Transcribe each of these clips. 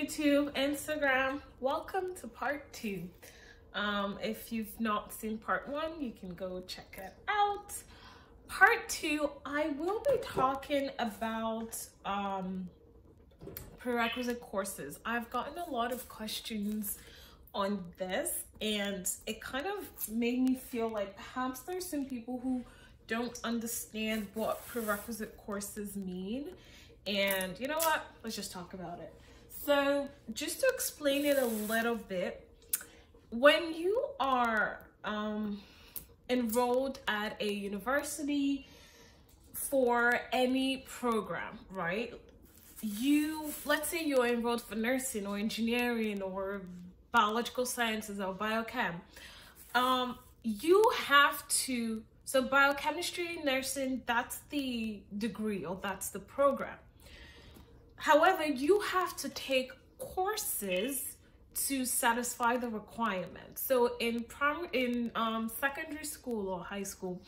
YouTube, Instagram. Welcome to part 2. If you've not seen part 1, you can go check it out. Part 2, I will be talking about prerequisite courses. I've gotten a lot of questions on this, and it kind of made me feel like perhaps there's some people who don't understand what prerequisite courses mean. And you know what? Let's just talk about it. So just to explain it a little bit, when you are enrolled at a university for any program, right? Let's say you're enrolled for nursing or engineering or biological sciences or biochem. You have to, so biochemistry, nursing, that's the degree or that's the program. However, you have to take courses to satisfy the requirements. So in secondary school or high school,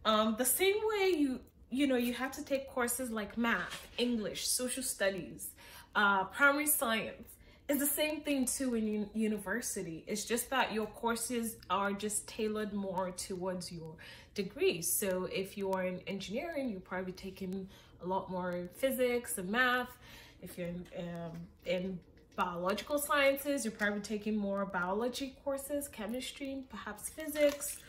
the same way you have to take courses like math, English, social studies, primary science. It's the same thing too in university. It's just that your courses are just tailored more towards your degree. So if you are in engineering, you're probably taking a lot more physics and math. If you're in biological sciences, you're probably taking more biology courses, chemistry, perhaps physics,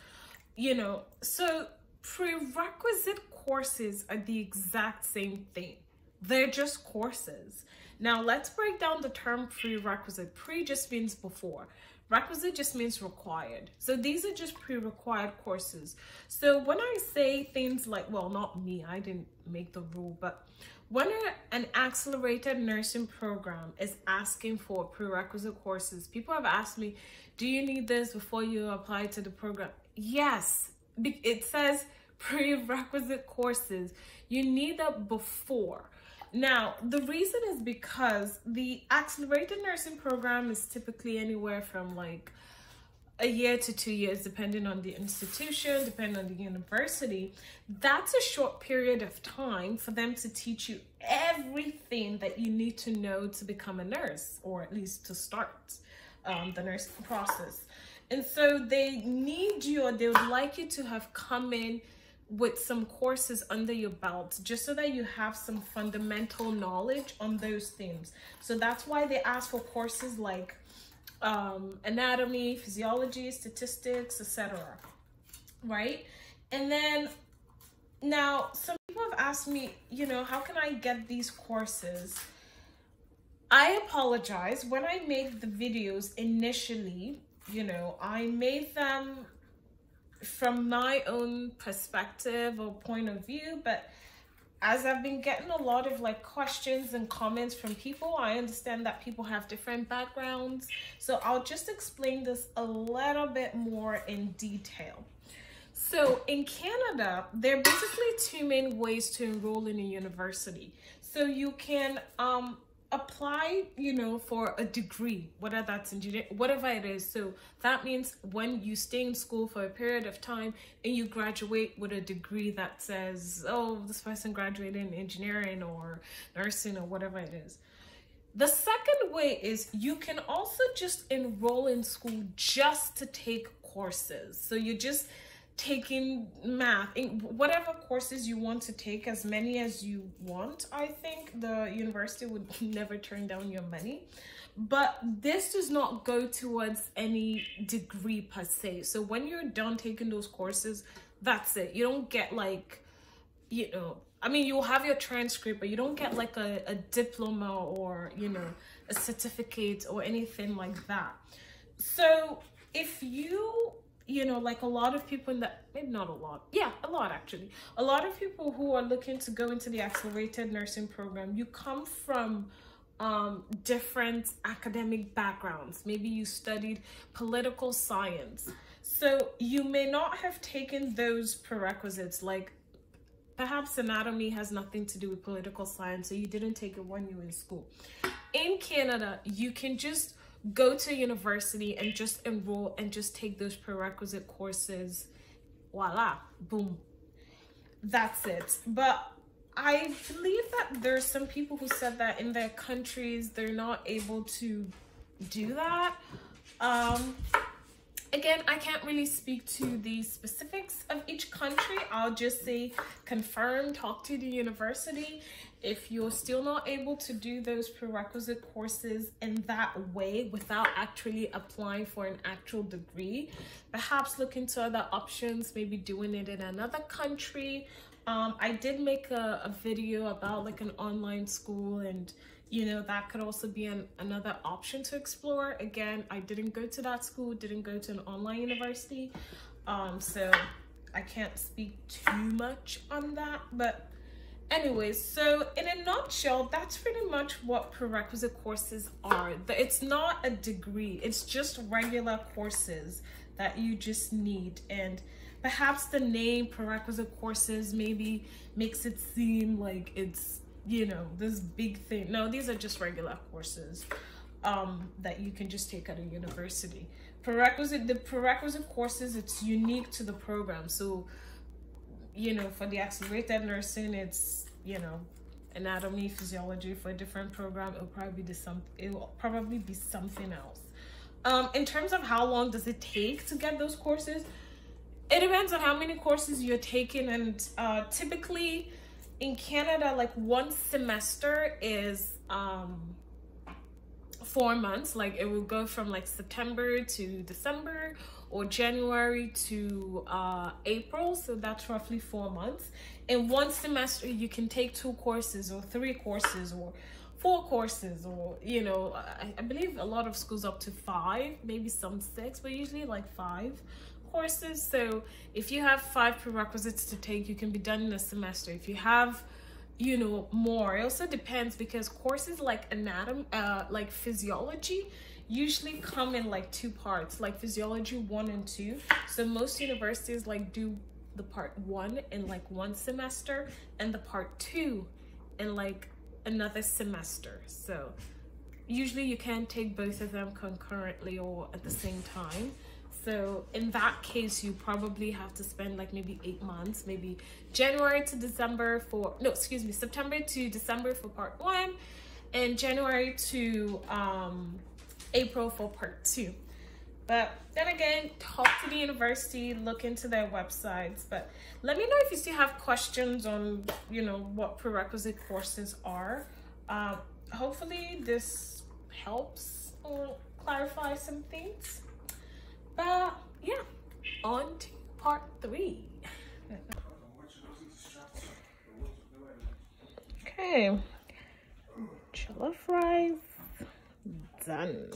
So prerequisite courses are the exact same thing. They're just courses. Now let's break down the term prerequisite. Pre just means before. Requisite just means required. So these are just pre-required courses. So when I say things like, well, not me, I didn't make the rule, but when an accelerated nursing program is asking for prerequisite courses, people have asked me, do you need this before you apply to the program? Yes, it says prerequisite courses. You need that before. Now, the reason is because the accelerated nursing program is typically anywhere from like a year to 2 years, depending on the institution, depending on the university. That's a short period of time for them to teach you everything that you need to know to become a nurse, or at least to start the nursing process. And so they need you, or they would like you to have come in with some courses under your belt, just so that you have some fundamental knowledge on those things. So that's why they ask for courses like anatomy, physiology, statistics, etc. Right? And then now some people have asked me, how can I get these courses? I apologize. When I made the videos initially, I made them from my own perspective or point of view, but as I've been getting a lot of questions and comments from people, I understand that people have different backgrounds. So I'll just explain this a little bit more in detail. So in Canada, there are basically 2 main ways to enroll in a university. So you can apply, for a degree, whether that's engineering, whatever it is. So that means when you stay in school for a period of time and you graduate with a degree that says, oh, this person graduated in engineering or nursing or whatever it is. The second way is you can also just enroll in school just to take courses. So you're just taking math, whatever courses you want to take, as many as you want. I think the university would never turn down your money, but this does not go towards any degree per se. So when you're done taking those courses, that's it. You don't get you'll have your transcript, but you don't get a diploma or a certificate or anything like that. So if you a lot of people maybe not a lot, yeah, a lot actually. A lot of people who are looking to go into the accelerated nursing program, you come from different academic backgrounds. Maybe you studied political science. So you may not have taken those prerequisites, like perhaps anatomy has nothing to do with political science, so you didn't take it when you were in school. In Canada, you can just go to university and just enroll and just take those prerequisite courses. Voila, boom, that's it. But I believe that there's some people who said that in their countries they're not able to do that. Again, I can't really speak to the specifics of each country. I'll just say confirm, talk to the university. If you're still not able to do those prerequisite courses in that way without actually applying for an actual degree, perhaps look into other options, maybe doing it in another country. I did make a video about like an online school, and you know, that could also be another option to explore. Again, I didn't go to that school, didn't go to an online university, so I can't speak too much on that. But anyways, so in a nutshell, that's pretty much what prerequisite courses are. It's not a degree, it's just regular courses that you just need. And perhaps the name prerequisite courses maybe makes it seem like it's, you know, this big thing. No, these are just regular courses that you can just take at a university. The prerequisite courses, it's unique to the program. So, you know, for the accelerated nursing, it's, you know, anatomy, physiology. For a different program, it will probably be something else. In terms of how long does it take to get those courses, it depends on how many courses you're taking, and typically in Canada, like one semester is 4 months. Like it will go from like September to December, or January to April. So that's roughly 4 months. In one semester, you can take 2 courses or 3 courses or 4 courses, or, you know, I believe a lot of schools up to 5, maybe some 6, but usually like 5 courses. So if you have 5 prerequisites to take, you can be done in a semester. If you have, you know, more, it also depends, because courses like anatomy, like physiology, usually come in like 2 parts, like physiology 1 and 2. So most universities like do the part 1 in like 1 semester, and the part 2 in like another semester. So usually you can take both of them concurrently or at the same time. So in that case, you probably have to spend like maybe 8 months, maybe September to December for part 1, and January to April for part 2. But then again, talk to the university, look into their websites. But let me know if you still have questions on, you know, what prerequisite courses are. Hopefully this helps or clarify some things. But yeah, on to part 3. Okay, jollof rice done.